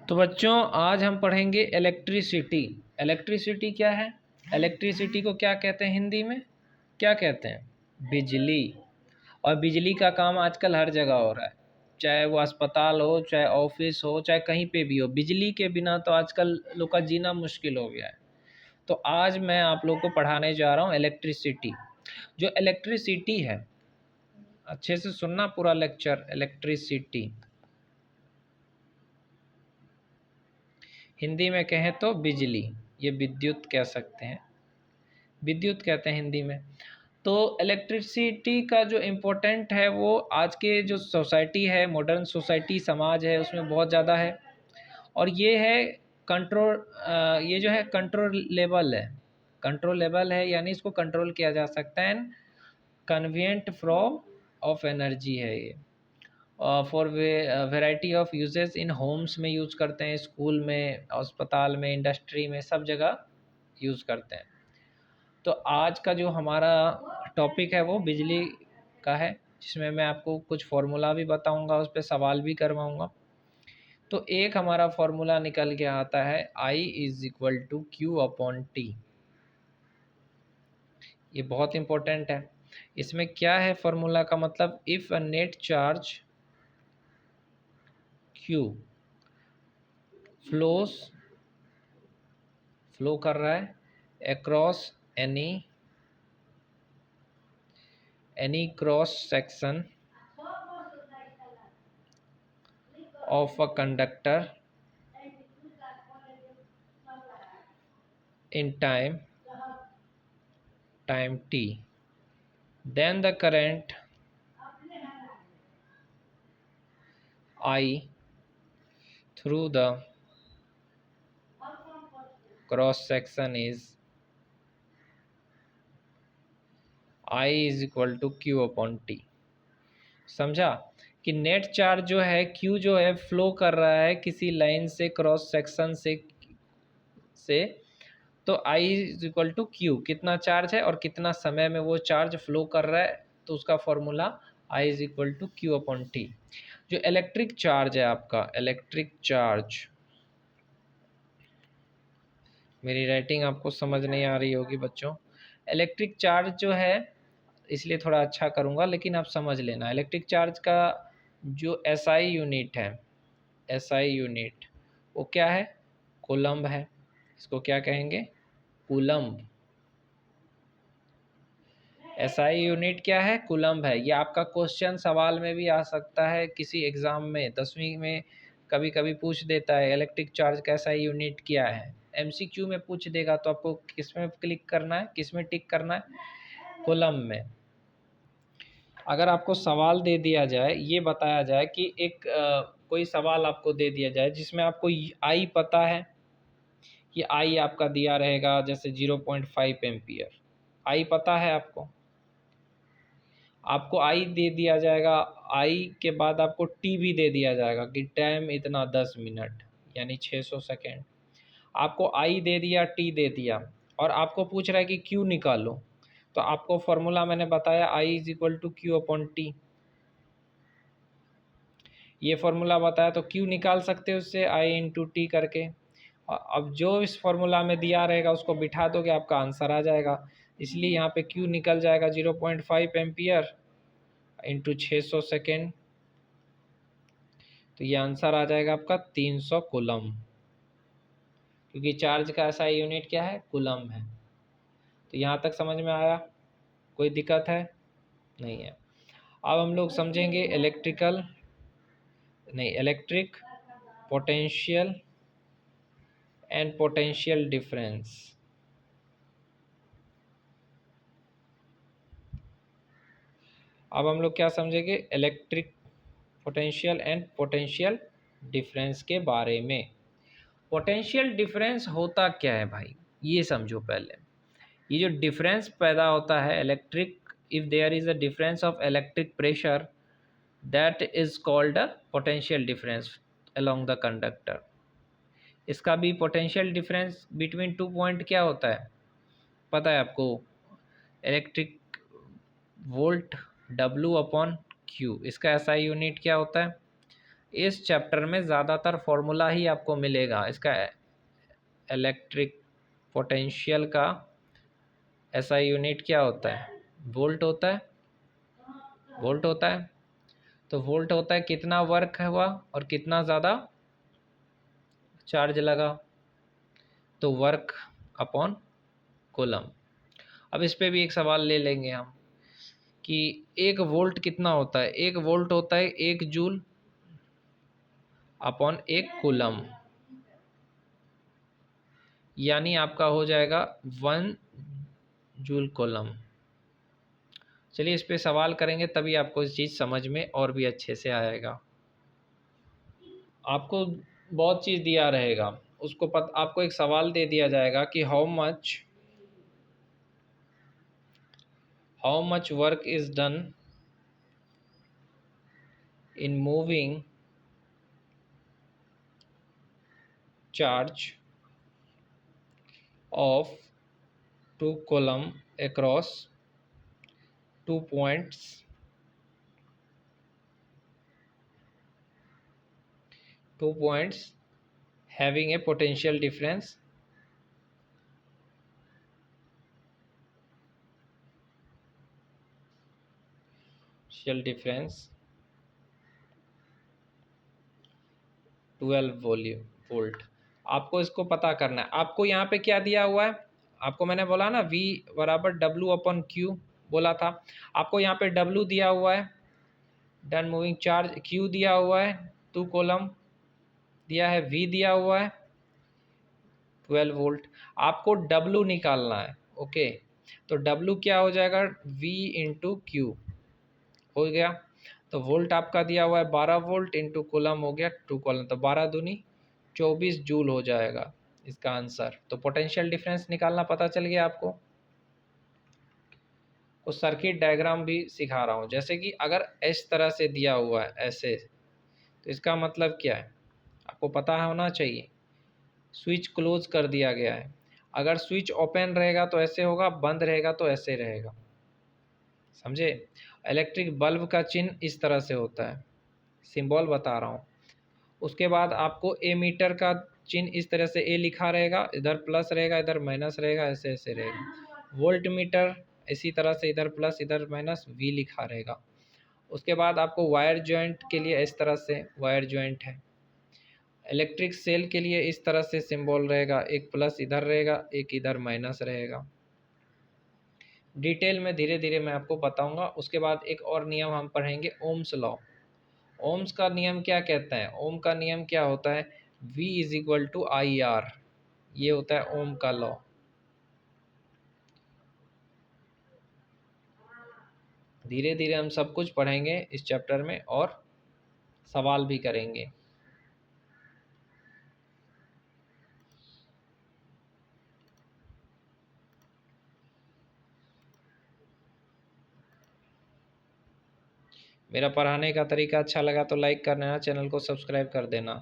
तो बच्चों आज हम पढ़ेंगे इलेक्ट्रिसिटी। इलेक्ट्रिसिटी क्या है? इलेक्ट्रिसिटी को क्या कहते हैं हिंदी में? क्या कहते हैं? बिजली। और बिजली का काम आजकल हर जगह हो रहा है, चाहे वो अस्पताल हो, चाहे ऑफिस हो, चाहे कहीं पे भी हो। बिजली के बिना तो आजकल लोग का जीना मुश्किल हो गया है। तो आज मैं आप लोग को पढ़ाने जा रहा हूँ इलेक्ट्रिसिटी। जो इलेक्ट्रिसिटी है, अच्छे से सुनना पूरा लेक्चर। इलेक्ट्रिसिटी हिंदी में कहें तो बिजली, ये विद्युत कह सकते हैं, विद्युत कहते हैं हिंदी में। तो इलेक्ट्रिसिटी का जो इम्पोर्टेंट है वो आज के जो सोसाइटी है, मॉडर्न सोसाइटी समाज है, उसमें बहुत ज़्यादा है। और ये है कंट्रोल, ये जो है कंट्रोलेबल है। कंट्रोलेबल है यानी इसको कंट्रोल किया जा सकता है। कन्वीनियंट फ्लो ऑफ एनर्जी है ये। For variety of uses in Holmes में यूज़ करते हैं, स्कूल में, अस्पताल में, इंडस्ट्री में, सब जगह यूज़ करते हैं। तो आज का जो हमारा टॉपिक है वो बिजली का है, जिसमें मैं आपको कुछ फार्मूला भी बताऊंगा, उस पर सवाल भी करवाऊंगा। तो एक हमारा फार्मूला निकल के आता है I is equal to Q upon T. ये बहुत इंपॉर्टेंट है। इसमें क्या है फार्मूला का मतलब? If a net charge Q flow कर रहा है across any cross section of a conductor in time t, then the current I through the cross section is I is equal to Q upon T. समझा कि net charge जो है Q जो है flow कर रहा है किसी लाइन से, क्रॉस सेक्शन से तो I is equal to Q, कितना चार्ज है और कितना समय में वो चार्ज फ्लो कर रहा है, तो उसका formula I is equal to Q upon T. जो इलेक्ट्रिक चार्ज है आपका, इलेक्ट्रिक चार्ज, मेरी राइटिंग आपको समझ नहीं आ रही होगी बच्चों। इलेक्ट्रिक चार्ज जो है, इसलिए थोड़ा अच्छा करूँगा, लेकिन आप समझ लेना। इलेक्ट्रिक चार्ज का जो एसआई यूनिट है, एसआई यूनिट वो क्या है? कूलम्ब है। इसको क्या कहेंगे? कूलम्ब। एसआई यूनिट क्या है? कूलम्ब है। ये आपका क्वेश्चन सवाल में भी आ सकता है, किसी एग्ज़ाम में 10वीं में कभी कभी पूछ देता है इलेक्ट्रिक चार्ज का एसआई यूनिट क्या है। एमसीक्यू में पूछ देगा, तो आपको किस में क्लिक करना है, किस में टिक करना है? कूलम्ब में। अगर आपको सवाल दे दिया जाए, ये बताया जाए कि एक कोई सवाल आपको दे दिया जाए जिसमें आपको आई पता है कि आई आपका दिया रहेगा जैसे 0.5 एम्पियर, आई पता है आपको। आपको आई दे दिया जाएगा, आई के बाद आपको टी भी दे दिया जाएगा कि टाइम इतना 10 मिनट यानी 600 सेकेंड। आपको आई दे दिया, टी दे दिया, और आपको पूछ रहा है कि क्यू निकालो। तो आपको फॉर्मूला मैंने बताया I is equal to Q upon T. ये फॉर्मूला बताया तो क्यू निकाल सकते हो उससे, आई इंटू टी करके। अब जो इस फॉर्मूला में दिया रहेगा उसको बिठा दोगे, आपका आंसर आ जाएगा। इसलिए यहाँ पे क्यू निकल जाएगा 0.5 एम्पियर इंटू 600 सेकेंड। तो ये आंसर आ जाएगा आपका 300 कूलम, क्योंकि चार्ज का ऐसा यूनिट क्या है? कूलम है। तो यहाँ तक समझ में आया? कोई दिक्कत है? नहीं है। अब हम लोग समझेंगे electric potential and potential difference. अब हम लोग क्या समझेंगे? Electric potential and potential difference के बारे में। पोटेंशियल डिफरेंस होता क्या है भाई, ये समझो पहले। ये जो डिफरेंस पैदा होता है electric, if there is a difference of electric pressure, that is called a potential difference along the conductor. इसका भी potential difference between two point क्या होता है पता है आपको? Electric volt W upon Q। इसका एसआई यूनिट क्या होता है? इस चैप्टर में ज़्यादातर फॉर्मूला ही आपको मिलेगा इसका। इलेक्ट्रिक पोटेंशियल का ऐसा यूनिट क्या होता है? वोल्ट होता है। वोल्ट होता है, तो वोल्ट होता है कितना वर्क हुआ और कितना ज़्यादा चार्ज लगा, तो वर्क अपॉन कूलम। अब इस पे भी एक सवाल ले लेंगे हम कि एक वोल्ट कितना होता है? एक वोल्ट होता है 1 जूल अपॉन 1 कूलम, यानी आपका हो जाएगा 1 जूल कूलम। चलिए इस पे सवाल करेंगे तभी आपको इस चीज़ समझ में और भी अच्छे से आएगा। आपको बहुत चीज़ दिया रहेगा, उसको आपको एक सवाल दे दिया जाएगा कि how much work is done in moving charge of 2 column across 2 points having a potential difference potential difference 12 volt. आपको इसको पता करना है। आपको यहाँ पे क्या दिया हुआ है? आपको मैंने बोला ना V बराबर W अपन Q बोला था। आपको यहाँ पे W दिया हुआ है, डन मूविंग चार्ज, Q दिया हुआ है 2 कॉलम दिया है, V दिया हुआ है 12 वोल्ट। आपको W निकालना है। ओके, तो W क्या हो जाएगा? V इंटू क्यू हो गया। तो वोल्ट आपका दिया हुआ है 12 वोल्ट इंटू कूलम हो गया 2 कॉलम, तो 12 दूनी 24 जूल हो जाएगा इसका आंसर। तो पोटेंशियल डिफरेंस निकालना पता चल गया आपको। तो सर्किट डायग्राम भी सिखा रहा हूँ, जैसे कि अगर इस तरह से दिया हुआ है ऐसे, तो इसका मतलब क्या है आपको पता होना चाहिए। स्विच क्लोज कर दिया गया है, अगर स्विच ओपन रहेगा तो ऐसे होगा, बंद रहेगा तो ऐसे रहेगा, समझे। इलेक्ट्रिक बल्ब का चिन्ह इस तरह से होता है, सिंबल बता रहा हूँ। उसके बाद आपको ए मीटर का चिन्ह इस तरह से ए लिखा रहेगा, इधर प्लस रहेगा इधर माइनस रहेगा, ऐसे ऐसे रहेगा। वोल्ट मीटर इसी तरह से, इधर प्लस इधर माइनस, वी लिखा रहेगा। उसके बाद आपको वायर जॉइंट के लिए इस तरह से वायर जॉइंट है। इलेक्ट्रिक सेल के लिए इस तरह से सिंबल रहेगा, एक प्लस इधर रहेगा एक इधर माइनस रहेगा। डिटेल में धीरे धीरे मैं आपको बताऊंगा। उसके बाद एक और नियम हम पढ़ेंगे, ओम्स लॉ। ओम्स का नियम क्या कहता है? ओम का नियम क्या होता है? V is equal to I R, ये होता है ओम का लॉ। धीरे धीरे हम सब कुछ पढ़ेंगे इस चैप्टर में और सवाल भी करेंगे। मेरा पढ़ाने का तरीका अच्छा लगा तो लाइक कर देना, चैनल को सब्सक्राइब कर देना।